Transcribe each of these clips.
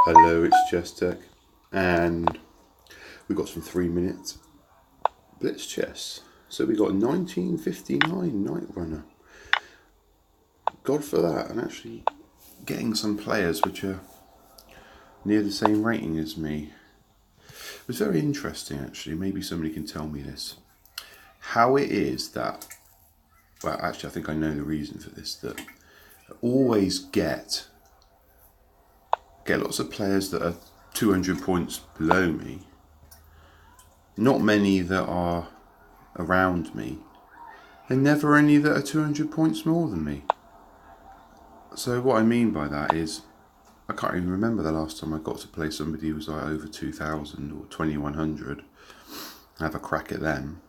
Hello, it's Chess Tech, and we've got some 3 minute blitz chess. So we got a 1959 Night Runner. God for that, and actually getting some players which are near the same rating as me. It was very interesting actually, maybe somebody can tell me this. How it is that, well actually I think I know the reason for this, that I always get lots of players that are 200 points below me, not many that are around me, and never any that are 200 points more than me. So what I mean by that is, I can't even remember the last time I got to play somebody who was like over 2,000 or 2,100 and have a crack at them.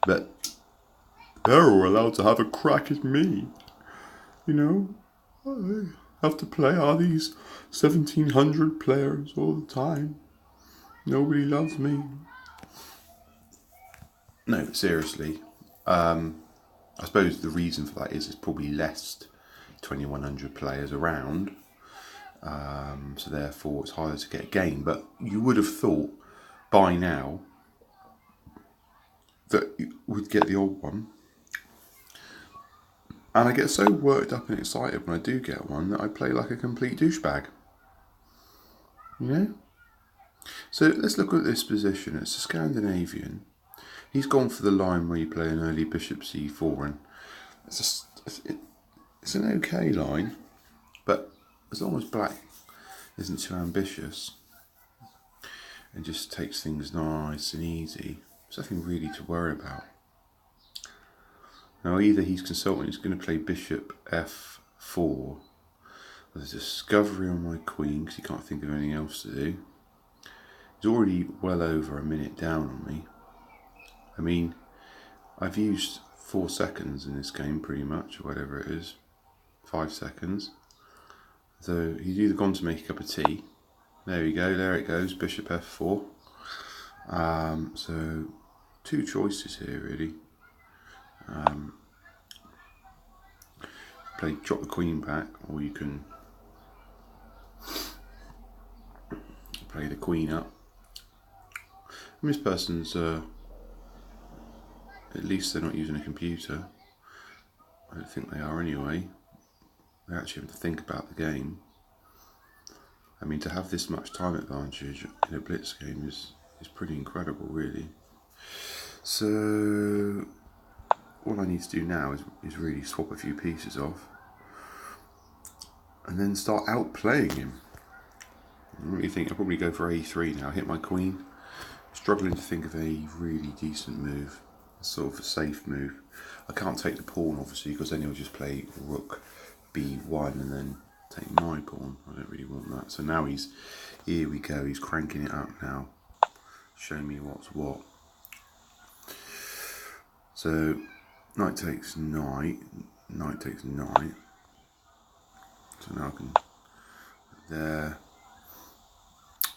But they're all allowed to have a crack at me. You know, I have to play all these 1,700 players all the time. Nobody loves me. No, but seriously, I suppose the reason for that is there's probably less 2,100 players around, so therefore it's harder to get a game. But you would have thought by now that you would get the odd one. And I get so worked up and excited when I do get one that I play like a complete douchebag. You know? So let's look at this position. It's a Scandinavian. He's gone for the line where you play an early bishop c4, and it's an okay line, but as long as black isn't too ambitious and just takes things nice and easy, there's nothing really to worry about. Now either he's consulting, he's going to play bishop f4. There's a discovery on my queen because he can't think of anything else to do. He's already well over a minute down on me. I mean, I've used 4 seconds in this game pretty much, or whatever it is, 5 seconds. So he's either gone to make a cup of tea. There we go, there it goes, bishop f4. So 2 choices here really. Drop the queen back, or you can play the queen up. And this person's, at least they're not using a computer. I don't think they are anyway. They actually have to think about the game. I mean, to have this much time advantage in a blitz game is pretty incredible, really. So all I need to do now is really swap a few pieces off and then start outplaying him. I really think I'll probably go for a3 now, hit my queen. Struggling to think of a really decent move, sort of a safe move. I can't take the pawn obviously, because then he'll just play rook b1 and then take my pawn. I don't really want that. So now here we go, he's cranking it up now. Show me what's what. So knight takes knight, knight takes knight. So now I can, there.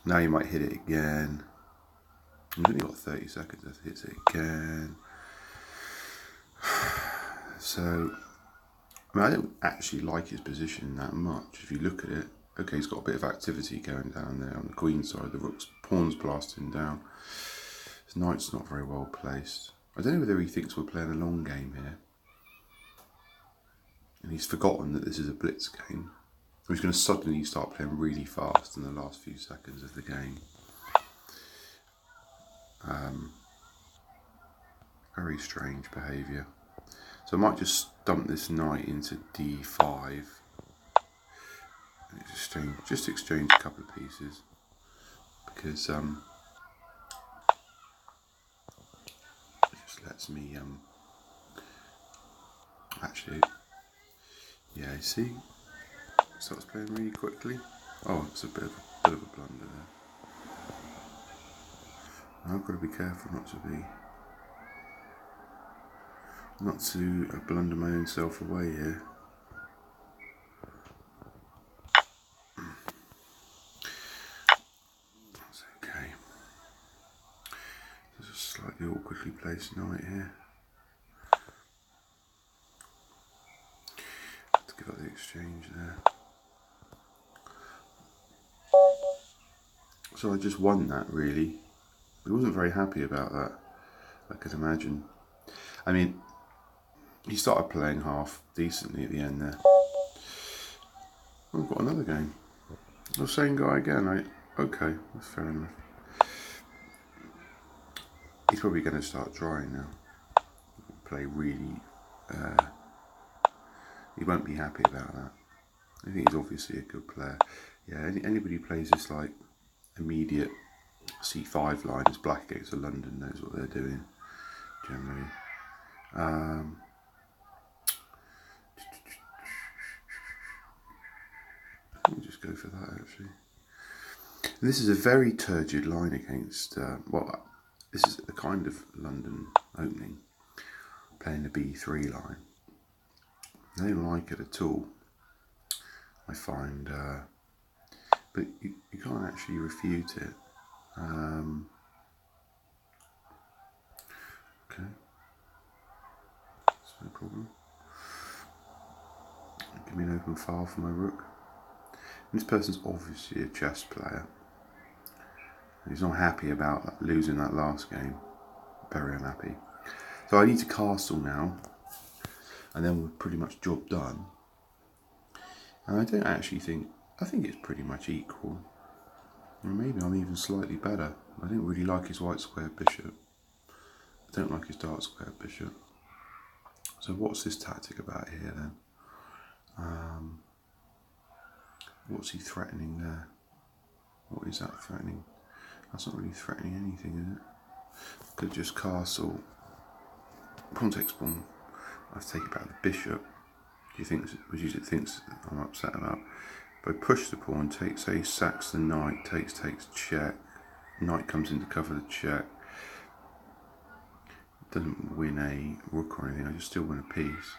Now you might hit it again. I've only got 30 seconds to hit it again. So, I mean, I don't actually like his position that much. If you look at it, okay, he's got a bit of activity going down there on the queen side. The rook's pawn's blasting down. His knight's not very well placed. I don't know whether he thinks we're playing a long game here, and he's forgotten that this is a blitz game. Or he's going to suddenly start playing really fast in the last few seconds of the game. Very strange behaviour. So I might just dump this knight into d5 and just exchange a couple of pieces, because it just lets me actually, yeah, you see, it starts playing really quickly. Oh, it's a bit of a blunder there. I've got to be careful not to blunder my own self away here. That's okay. There's a slightly awkwardly placed knight here. Have to give up the exchange there. So I just won that, really. He wasn't very happy about that, I could imagine. I mean, he started playing half decently at the end there. I've got another game. The same guy again. Okay, that's fair enough. He's probably going to start drying now. Play really. He won't be happy about that. I think he's obviously a good player. Yeah, anybody who plays this like immediate C5 line is black against London knows what they're doing generally. Let me just go for that actually. And this is a very turgid line against, well, this is a kind of London opening, playing the B3 line. I don't like it at all, I find, but you can't actually refute it. Okay, that's no problem. Give me an open file for my rook. And this person's obviously a chess player. He's not happy about losing that last game. Very unhappy. So I need to castle now, and then we're pretty much job done. And I don't actually think, I think it's pretty much equal. Or maybe I'm even slightly better. I don't really like his white square bishop. I don't like his dark square bishop. So what's this tactic about here then? What's he threatening there? What is that threatening? That's not really threatening anything, is it? Could just castle. Pawn takes pawn. I have to take it back the bishop. Which it thinks I'm upset about. If I push the pawn, say sacks the knight, takes check. Knight comes in to cover the check. Doesn't win a rook or anything. I just still win a piece.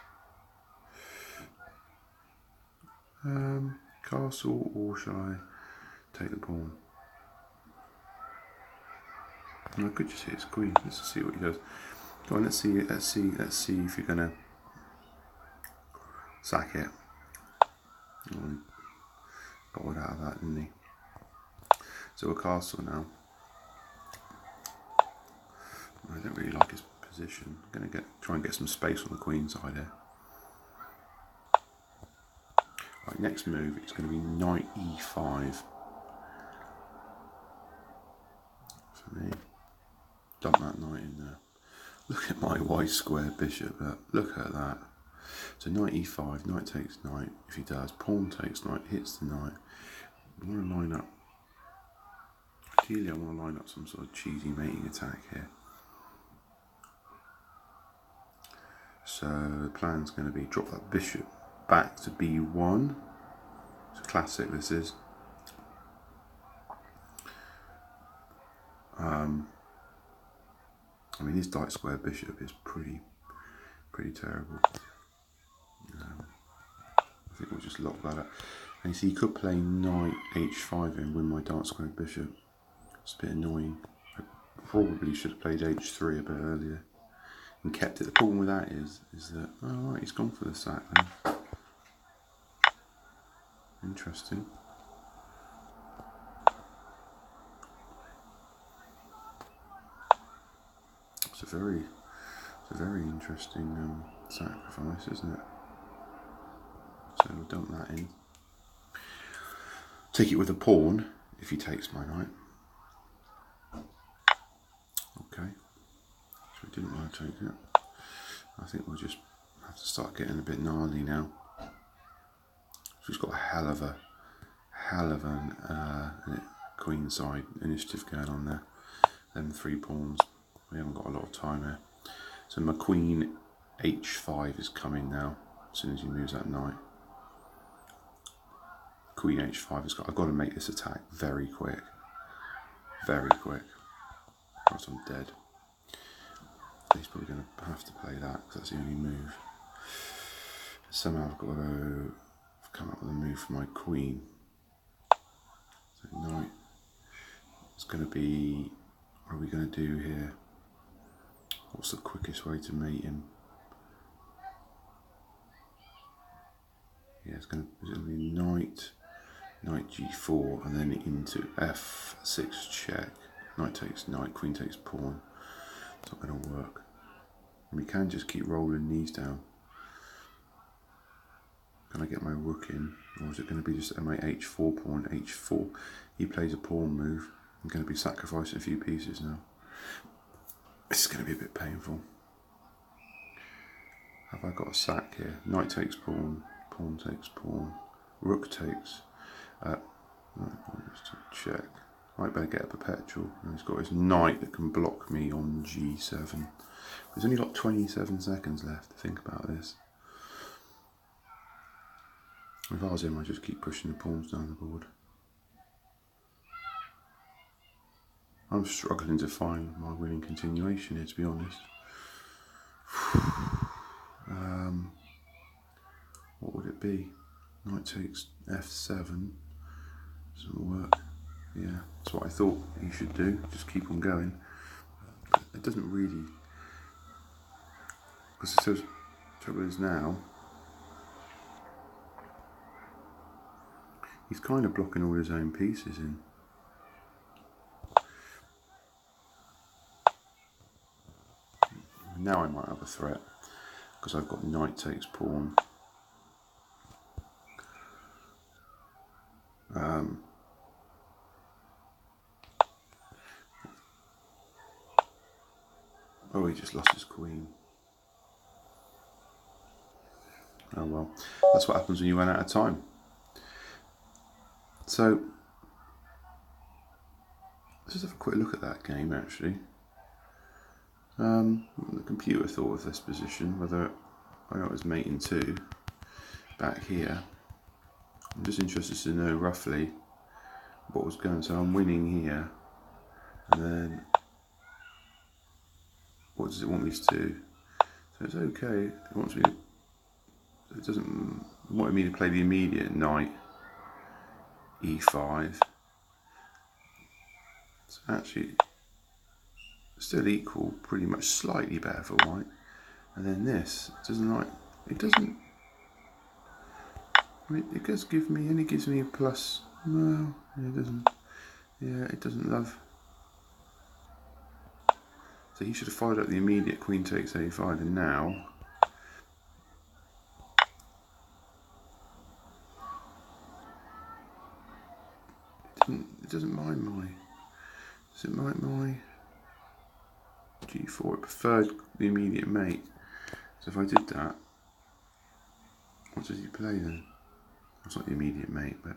Castle, or shall I take the pawn? I could just hit his queen. Let's see what he does. Go on, let's see if you're gonna sack it. Oh, got one out of that, didn't he? So a castle now. I don't really like his position. I'm gonna try and get some space on the queen side here. Right, next move, it's going to be knight e5 for me. Dump that knight in there. Look at my white square bishop. Look at that. So knight e5, knight takes knight. If he does, pawn takes knight, hits the knight. I want to line up. Ideally, I want to line up some sort of cheesy mating attack here. So the plan's going to be drop that bishop back to b1. It's a classic, this is. I mean, his dark square bishop is pretty terrible. I think we'll just lock that up. And you see, he could play knight h5 and win my dark square bishop. It's a bit annoying. I probably should have played h3 a bit earlier and kept it. The problem with that is that, oh right, he's gone for the sack then. Interesting. It's a very interesting sacrifice, isn't it? So we'll dump that in. Take it with a pawn if he takes my knight. Okay. So we didn't want to take it. I think we'll just have to start getting a bit gnarly now. So he's got a hell of an queen side initiative going on there. Them 3 pawns. We haven't got a lot of time here. So my queen h5 is coming now. As soon as he moves that knight. Queen h5 has got. I've got to make this attack very quick. Very quick. Or else I'm dead. He's probably going to have to play that because that's the only move. Somehow I've got to come up with a move for my queen. So knight. It's going to be. What are we going to do here? What's the quickest way to mate him? Yeah, it's going to be knight knight g4, and then into f6 check. Knight takes knight, queen takes pawn. It's not going to work. And we can just keep rolling these down. Can I get my rook in, or is it going to be just my h4 pawn, h4? He plays a pawn move. I'm going to be sacrificing a few pieces now. This is going to be a bit painful. Have I got a sack here? Knight takes pawn, pawn takes pawn, rook takes. Check. Might better get a perpetual. And he's got his knight that can block me on g7. There's only got 27 seconds left to think about this. If I was him, I'd just keep pushing the pawns down the board. I'm struggling to find my winning continuation here, to be honest. What would it be? Knight takes f7. Doesn't work. Yeah, that's what I thought he should do. Just keep on going. But it doesn't really. Because the trouble is now, he's kind of blocking all his own pieces in. Now I might have a threat, because I've got knight takes pawn. Oh, he just lost his queen. Oh well, that's what happens when you run out of time. So, let's just have a quick look at that game actually. The computer thought of this position, whether I got was mate in 2 back here. I'm just interested to know roughly what was going on. So I'm winning here, and then what does it want me to do? So it's okay. It wants me to. It doesn't want me to play the immediate knight e5. It's actually still equal, pretty much slightly better for white. And then this doesn't like. It doesn't. I mean, it does give me, and it gives me a plus. No, it doesn't. Yeah, it doesn't love. So he should have followed up the immediate queen takes a5, and now it doesn't mind my. Does it mind my g4? It preferred the immediate mate. So if I did that, what does he play then? It's not the immediate mate, but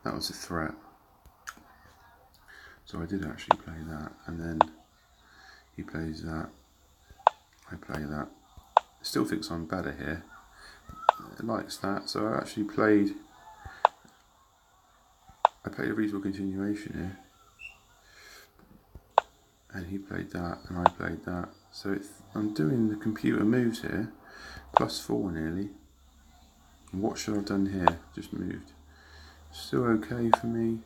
that was a threat. So I did actually play that, and then he plays that. I play that. Still thinks I'm better here. It likes that, so I actually played. I played a reasonable continuation here, and he played that, and I played that. So I'm doing the computer moves here, +4 nearly. And what should I have done here? Just moved. Still okay for me.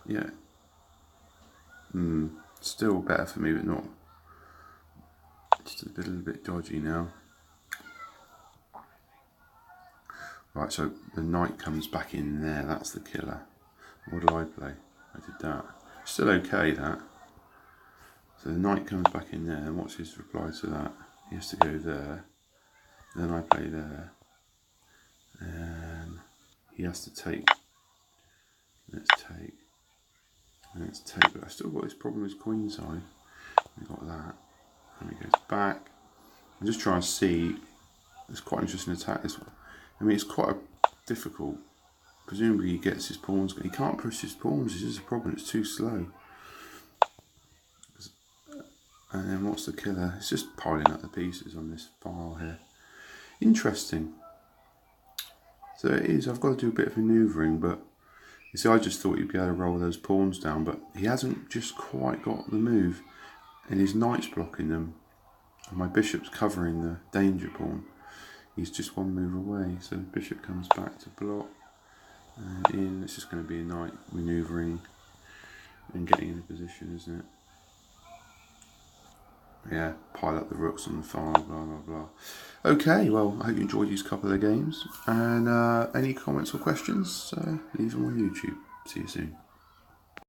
Yeah. Still better for me, but not. Just a little bit dodgy now. Right, so the knight comes back in there. That's the killer. What did I play? I did that. Still okay, that. So the knight comes back in there, and what's his reply to that? He has to go there. Then I play there. And he has to take. Let's take. Let's take. But I still got this problem with queenside. We got that. And he goes back. I'm just trying to see. It's quite an interesting attack. This one. I mean, it's quite difficult. Presumably he gets his pawns. He can't push his pawns. This is a problem. It's too slow. And then what's the killer? It's just piling up the pieces on this file here. Interesting. So it is. I've got to do a bit of manoeuvring, but you see, I just thought he'd be able to roll those pawns down, but he hasn't just quite got the move, and his knight's blocking them, and my bishop's covering the danger pawn. He's just one move away, so the bishop comes back to block, and in. It's just going to be a knight manoeuvring and getting in a position, isn't it? Yeah, pile up the rooks on the farm, blah, blah, blah. Okay, well, I hope you enjoyed these couple of games. And any comments or questions, leave them on YouTube. See you soon.